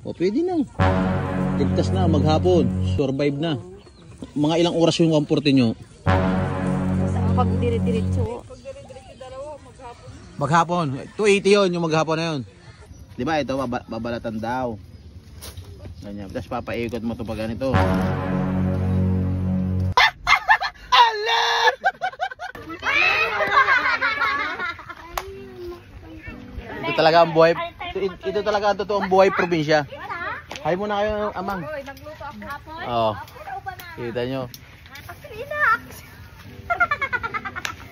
O pwede na. Ligtas na, maghapon. Survive na. Mga ilang oras yung 140 nyo? Pag dire-diretso. Maghapon. 280 yun, yung maghapon na yun. Diba ito, babalatan daw. Ganyan. Tapos papaikot mo ito pag ganito. Ito talaga ang buhay. Ito talaga ang totoong buhay probinsya. Hay muna kayo, amang. Oo. Kita nyo.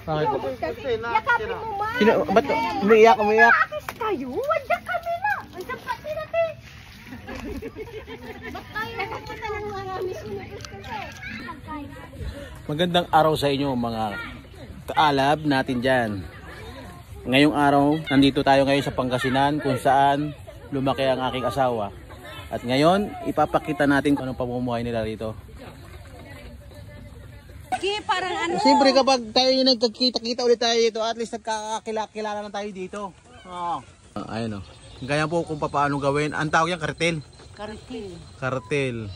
Yakapin mo man. Ba't umiiyak? Akis kayo. Wadya kami na. Ang sapat nila te. Ba't tayo pupunta ng mga misunikus kasi? Magandang araw sa inyo mga kaalab natin dyan. Ngayong araw, nandito tayo ngayon sa Pangasinan kung saan lumaki ang aking asawa. At ngayon, ipapakita natin kung anong pamumuhay nila rito. Parang ano? Siyempre kapag tayo nagkakita-kita ulit tayo dito, at least nagkakakilala na tayo dito. Ayun o. Ganyan po kung paano gawin. Ang tawag yan, kartel. Kartel.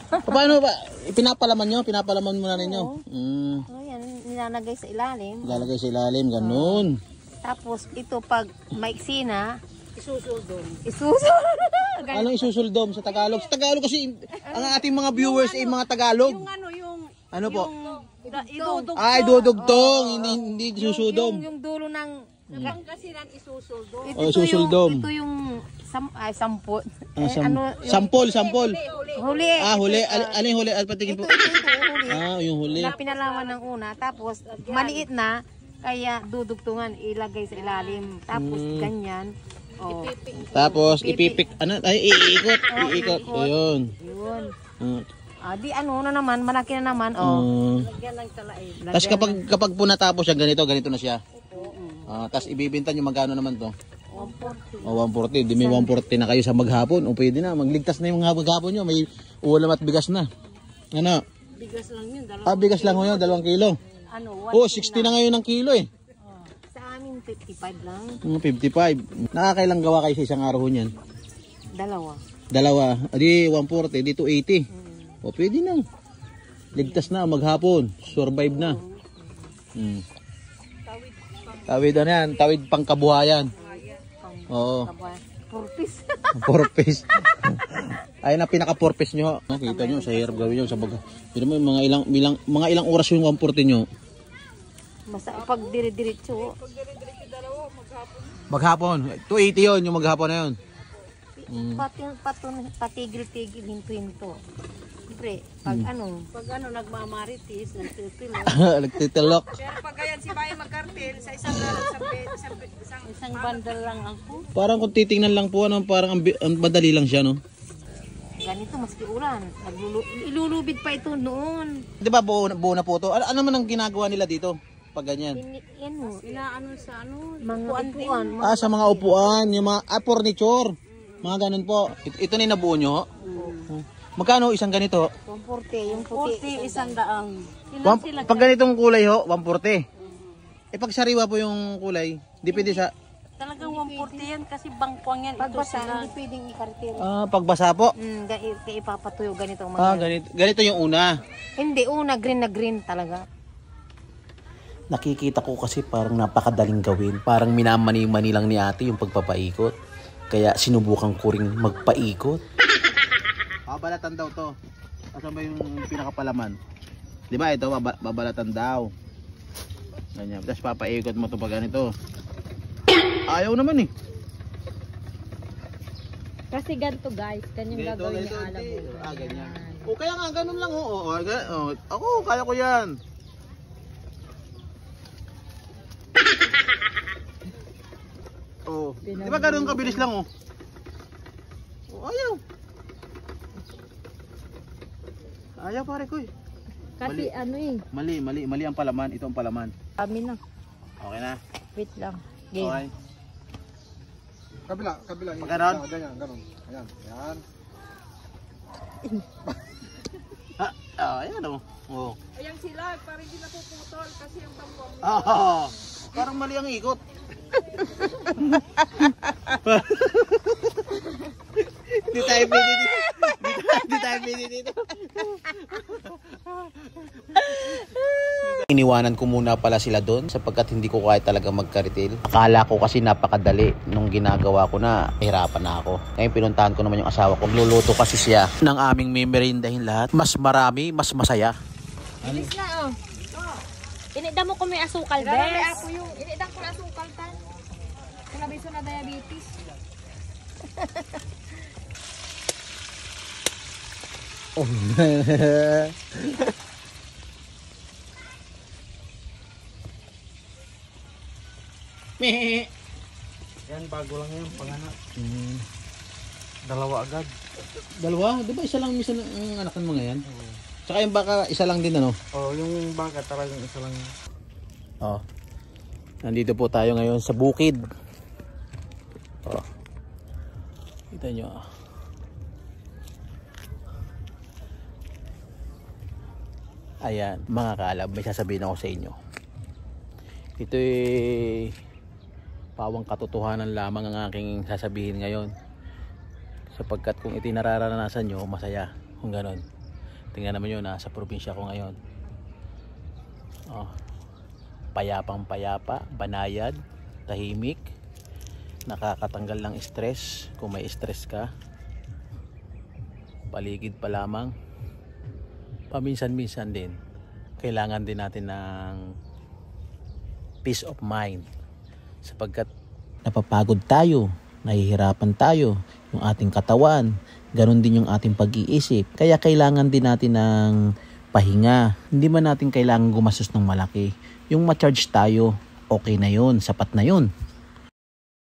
Paano ba? Pinapalaman nyo? Pinapalaman muna ninyo? Oh, yan. Nilalagay sa ilalim. Lalagay sa ilalim, ganun. Tapos ito pag maiksi na, isusuldom. Anong isusuldom sa Tagalog? Sa Tagalog kasi ang ating mga viewers ay mga Tagalog. Ano po? Idudugtong. Ay, dudugtong, hindi susudom. Yung dulo ng Pangasinan isusuldom. Isusuldom. Ito yung sampol. Sampol. Huli. Huli. Alin huli? Patingin po. Huli. Yung huli. Na pinalaman ng una. Tapos maliit na, kaya dudugtungan, ilagay sa ilalim. Tapos ganyan. Oh. Tapos ipipik, iikot. Ayun. Di ano na naman, malaki na naman. Lagyan ng talaid. Tapos kapag po natapos siya, ganito na siya. Tapos ibibinta nyo magkano naman to? 140. 140. Di may 140 na kayo sa maghapon. O pwede na, magligtas na yung maghapon nyo. May ulam at bigas na. Ano? Bigas lang yun. Bigas lang yun, 2 kilo. 60 na ngayon ng kilo eh. 55 lang. 55. Nakakailang gawa kayo sa isang araw niyan? Dalawa. Di 140, di 280. O pwede na. Ligtas na maghapon. Survive na. Tawid na yan. Tawid pang kabuhayan. Oo. Purpose. Ayun na pinaka-purpose nyo. Nakita nyo sa hirap gawin nyo. Mga ilang oras yung 140 nyo. Pag dire-diretso. Maghapon. 280 yun, yung maghapon na yun. Patigil-tigil, hinto-hinto. Siyempre, pag nagmamaritis, nagtitilok. Nagtitilok. Pero pag ganyan si Baye magkartel, sa isang bandal lang ako. Parang kung titingnan lang po, parang ang madali lang siya, no? Ganito, maski ulan. Ilulubid pa ito noon. Di ba buo na po ito? Ano man ang ginagawa nila dito? Pag ganyan. inaano sa Mga upuan. Sa mga upuan, yung mga furniture. Mga ganun po. Ito na yung nabuo nyo. Magkano isang ganito? 140. Yung puti. 100. Pag ganitong kulay ho, 140. Pag sariwa po yung kulay, depende sa... Talagang 140 yan kasi bangkwang yan. Pagbasa, hindi pwedeng ikartil. Pagbasa po? Kaya ipapatuyo ganito mga... Ganito yung una. Hindi, green na green talaga. Nakikita ko kasi parang napakadaling gawin. Parang minamani-mani lang ni ate yung pagpapaikot. Kaya sinubukan ko ring magpaikot. Babalatan daw to. Asan ba yung pinakapalaman? Di ba ito, babalatan daw. Ganyan. Tapos papaikot mo ito pag ganito. Ayaw naman eh. Kasi ganito guys, kanyang gagawin niya alam mo. Ganyan. Kaya nga, ganun lang. Ako, kaya ko yan. Di ba ganun kabilis lang ayaw. Ayaw pare ko eh. Kasi Mali ang palaman. Ito ang palaman. Kami na. Okay na? Wait lang. Okay. Kabila. Ganon? Ganyan. Ayan. Ayan Ayan sila, parang hindi napuputol kasi yung tambong. Parang mali ang ikot. Hindi tayo pwede dito. Hindi tayo pwede dito. Iniwanan ko muna pala sila doon sapagkat hindi ko kaya talaga magkaritil. Akala ko kasi napakadali nung ginagawa ko na hirapan na ako. Ngayon pinuntahan ko naman yung asawa ko. Luluto kasi siya ng aming mimerindahin lahat. Mas marami, mas masaya. Bilis na, oh. Inida mo ko may asukal, bes. May ako yung, inidang ko na asukal, tan. Kung nabiso na diabetes. Oh. Yan, bago lang yan, panganak. Dalawa agad. Dalawa? Di ba isa lang misa ang anak ng mga yan? Tsaka yung baka isa lang din ano? Oh, yung baka talagang isa lang. Oh. Nandito po tayo ngayon sa bukid. Oh. Kita nyo. Ayan, mga kalab, may sasabihin ako sa inyo. Ito'y pawang katotohanan lamang ang aking sasabihin ngayon. Sapagkat kung ito'y nararanasan nyo, masaya kung ganon. Tingnan naman yun, nasa probinsya ko ngayon. Oh. Payapang payapa, banayad, tahimik, nakakatanggal ng stress kung may stress ka. Paligid pa lamang. Paminsan-minsan din kailangan din natin ng peace of mind sapagkat napapagod tayo, nahihirapan tayo, yung ating katawan, ganon din yung ating pag-iisip, kaya kailangan din natin ng pahinga. Hindi man natin kailangan gumastos ng malaki, yung ma-charge tayo, okay na yun, sapat na yun.